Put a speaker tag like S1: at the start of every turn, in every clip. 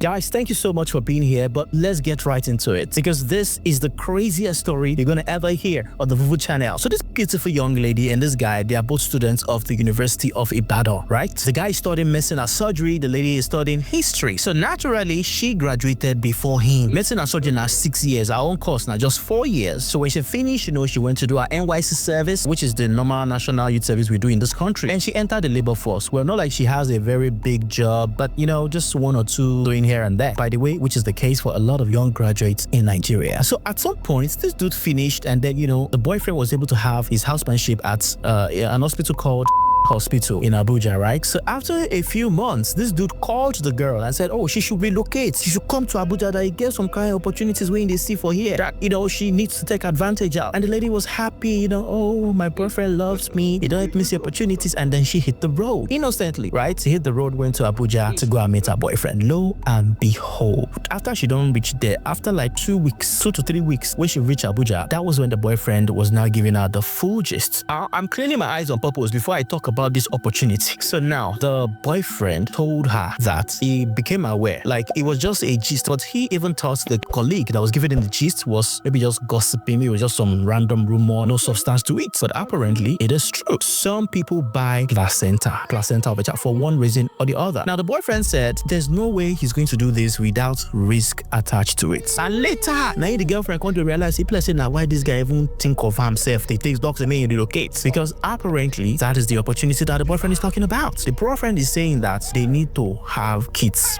S1: Guys, thank you so much for being here, but let's get right into it because this is the craziest story you're gonna ever hear on the Vuvu channel. So this beautiful young lady and this guy, they are both students of the University of Ibadan, right? The guy is studying medicine and surgery, the lady is studying history. So naturally, she graduated before him. Medicine and surgery now 6 years, our own course now just 4 years. So when she finished, she went to do her NYC service, which is the normal national youth service we do in this country. And she entered the labor force. Well, not like she has a very big job, but just one or two doing here and there, by the way, which is the case for a lot of young graduates in Nigeria. So at some point, this dude finished, and then the boyfriend was able to have his housemanship at an hospital called hospital in Abuja, right? So after a few months, this dude called the girl and said, oh, she should relocate. She should come to Abuja, that he gets some kind of opportunities waiting they see for here, that, she needs to take advantage of. And the lady was happy, oh, my boyfriend loves me. He don't let me see opportunities. And then she hit the road innocently, right? She hit the road, went to Abuja to go and meet her boyfriend. Lo and behold, after she don't reach there, after like 2 to 3 weeks, when she reached Abuja, that was when the boyfriend was now giving her the full gist. I'm cleaning my eyes on purpose before I talk about this opportunity. So now the boyfriend told her that he became aware, like it was just a gist, but he even thought the colleague that was giving him the gist was maybe just gossiping, it was just some random rumor, no substance to it. But apparently it is true. Some people buy placenta of a child for one reason or the other. Now the boyfriend said there's no way he's going to do this without risk attached to it. And later, now the girlfriend come to realize now why this guy even think of himself. They takes doctors and he relocates, because apparently that is the opportunity that the boyfriend is talking about. The boyfriend is saying that they need to have kids.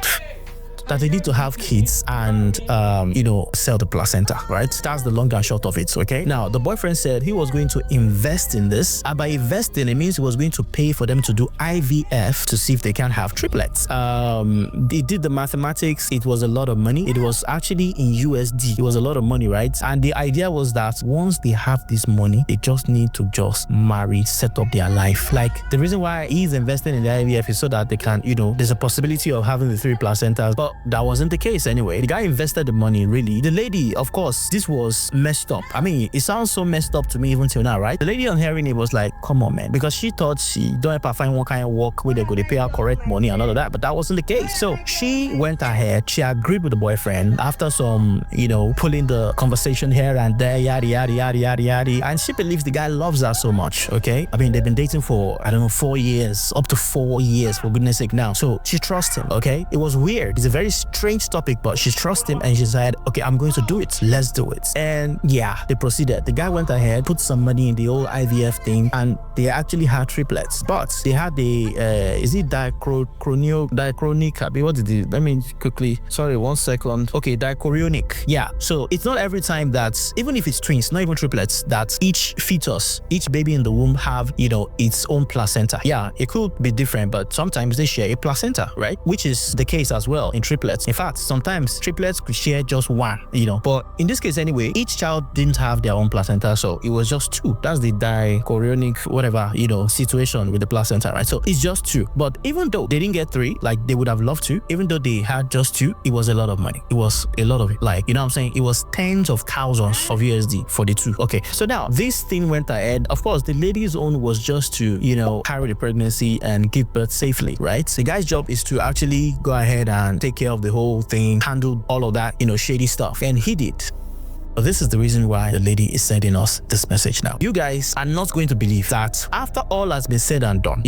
S1: And sell the placenta, right? That's the long and short of it, okay? Now, the boyfriend said he was going to invest in this, and by investing, it means he was going to pay for them to do IVF to see if they can have triplets. They did the mathematics. It was a lot of money. It was actually in USD. It was a lot of money, right? And the idea was that once they have this money, they just need to just marry, set up their life. Like, the reason why he's investing in the IVF is so that they can, there's a possibility of having the 3 placentas, but that wasn't the case anyway. The guy invested the money, really. The lady, of course, this was messed up. I mean, it sounds so messed up to me even till now, right? The lady on hearing it was like, come on, man. Because she thought she don't ever find one kind of work where they're going to pay her correct money and all of that, but that wasn't the case. So she went ahead, she agreed with the boyfriend after some, pulling the conversation here and there, yada, yada, yada, yada, yada. And she believes the guy loves her so much, okay? I mean, they've been dating for, 4 years, up to 4 years, for goodness sake now. So she trusts him, okay? It was weird. It's a very strange topic, but she trusts him and she said, okay, I'm going to do it. Let's do it. And yeah, they proceeded. The guy went ahead, put some money in the old IVF thing, and they actually had triplets. But they had the, is it diachronic? What did it? Let me quickly, sorry, 1 second. Okay, dichorionic. Yeah. So it's not every time that, even if it's twins, not even triplets, that each fetus, each baby in the womb have, its own placenta. Yeah, it could be different, but sometimes they share a placenta, right? Which is the case as well in triplets. In fact, sometimes triplets could share just one, but in this case anyway, each child didn't have their own placenta, so it was just 2. That's the dichorionic whatever, situation with the placenta, right? So it's just 2. But even though they didn't get 3 like they would have loved to, even though they had just 2, it was a lot of money. It was a lot of it, like, what I'm saying? It was tens of thousands of USD for the 2. Okay, so now this thing went ahead. Of course, the lady's own was just to, carry the pregnancy and give birth safely, right? The guy's job is to actually go ahead and take care of the whole thing, handle all of that, shady stuff. And he did. But this is the reason why the lady is sending us this message now. You guys are not going to believe that after all has been said and done,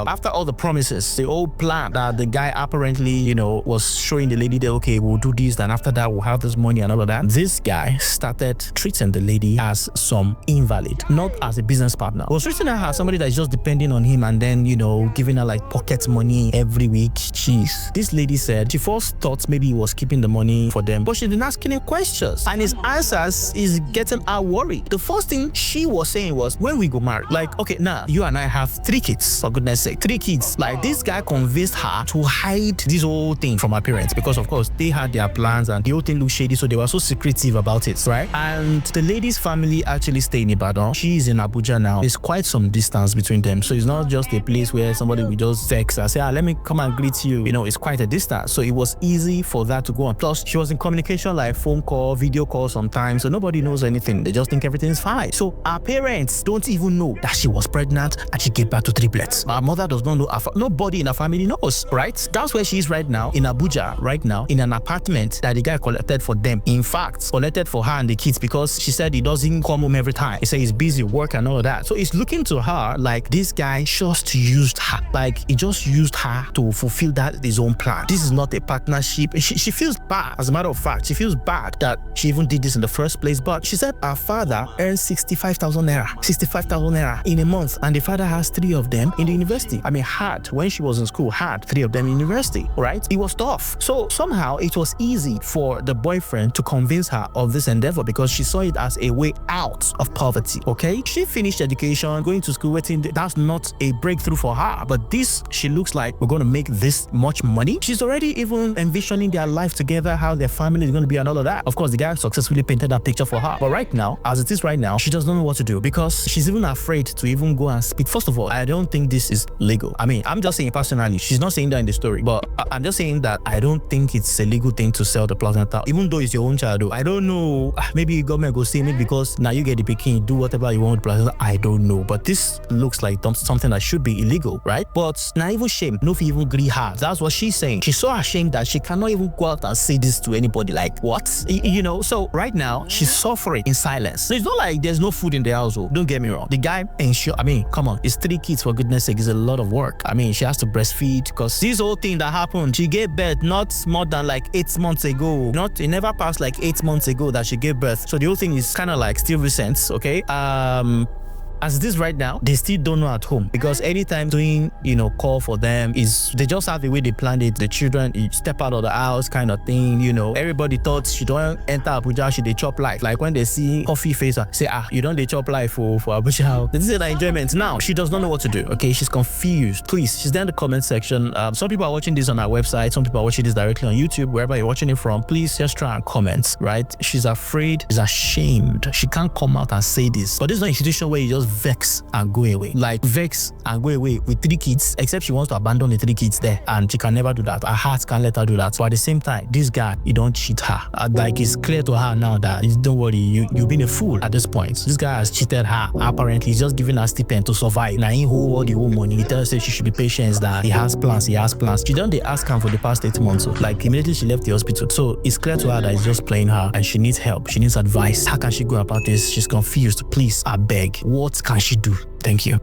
S1: after all the promises, the old plan that the guy apparently, was showing the lady that, okay, we'll do this, and after that, we'll have this money and all of that. This guy started treating the lady as some invalid, not as a business partner. He was treating her as somebody that's just depending on him and then, giving her like pocket money every week. Jeez. This lady said she first thought maybe he was keeping the money for them, but she didn't ask any questions. And his answers is getting her worried. The first thing she was saying was, when we go marry, like, okay, now you and I have 3 kids, for goodness sake, 3 kids. Like, this guy convinced her to hide this whole thing from her parents, because of course they had their plans and the whole thing looked shady, so they were so secretive about it, right? And the lady's family actually stay in Ibadan. She's in Abuja now. There's quite some distance between them, so it's not just a place where somebody will just text and say, let me come and greet you. It's quite a distance, so it was easy for that to go on. Plus, she was in communication like phone call, video call, call sometimes, so nobody knows anything. They just think everything's fine. So our parents don't even know that she was pregnant and she gave birth to triplets. Our mother does not know. Nobody in her family knows, right? That's where she is right now, in Abuja, right now, in an apartment that the guy collected for them. In fact, collected for her and the kids, because she said he doesn't come home every time. He said he's busy work and all of that. So it's looking to her like this guy just used her. Like he just used her to fulfill that his own plan. This is not a partnership. She feels bad. As a matter of fact, she feels bad that she even did this in the first place. But she said her father earns 65,000 naira. 65,000 naira in a month, and the father has 3 of them in the university. I mean, had when she was in school, had 3 of them in university, right? It was tough. So somehow it was easy for the boyfriend to convince her of this endeavor because she saw it as a way out of poverty. Okay, she finished education, going to school, waiting. That's not a breakthrough for her, but this, she looks like we're going to make this much money. She's already even envisioning their life together, how their family is going to be and all of that. Of course, the guy successfully painted that picture for her, but right now, as it is right now, she doesn't know what to do because she's even afraid to even go and speak. First of all, I don't think this is legal. I mean, I'm just saying personally, she's not saying that in the story, but I'm just saying that I don't think it's a legal thing to sell the placenta, even though it's your own child. I don't know, maybe government go say me because now you get the picking, do whatever you want with placenta. I don't know, but this looks like something that should be illegal, right? But not even shame, no even agree her. That's what she's saying. She's so ashamed that she cannot even go out and say this to anybody. Like what? You know, so right now she's suffering in silence. So it's not like there's no food in the household. Don't get me wrong. The guy ensure, I mean, come on, it's 3 kids, for goodness sake. It's a lot of work. I mean, she has to breastfeed because this whole thing that happened, she gave birth not more than like 8 months ago. It never passed like 8 months ago that she gave birth. So the whole thing is kind of like still recent, okay? As it is right now, they still don't know at home because anytime doing, call for them is, they just have the way they planned it. The children, you step out of the house kind of thing, Everybody thought she don't enter Abuja, she they chop life. Like when they see coffee face, say, you don't they chop life for Abuja. This is the enjoyment. Now, she does not know what to do, okay? She's confused. Please, she's there in the comment section. Some people are watching this on our website. Some people are watching this directly on YouTube, wherever you're watching it from. Please just try and comment, right? She's afraid, she's ashamed. She can't come out and say this. But this is not an institution where you just vex and go away. Like vex and go away with 3 kids, except she wants to abandon the 3 kids there, and she can never do that. Her heart can't let her do that. So at the same time, this guy, he don't cheat her. Like it's clear to her now that don't worry, you've been a fool at this point. This guy has cheated her. Apparently, he's just giving her stipend to survive. Now he hold all the whole money. He tells her she should be patient, that he has plans. She done the ask him for the past 8 months. So like immediately she left the hospital. So it's clear to her that he's just playing her and she needs help. She needs advice. How can she go about this? She's confused. Please, I beg. What can she do? Thank you.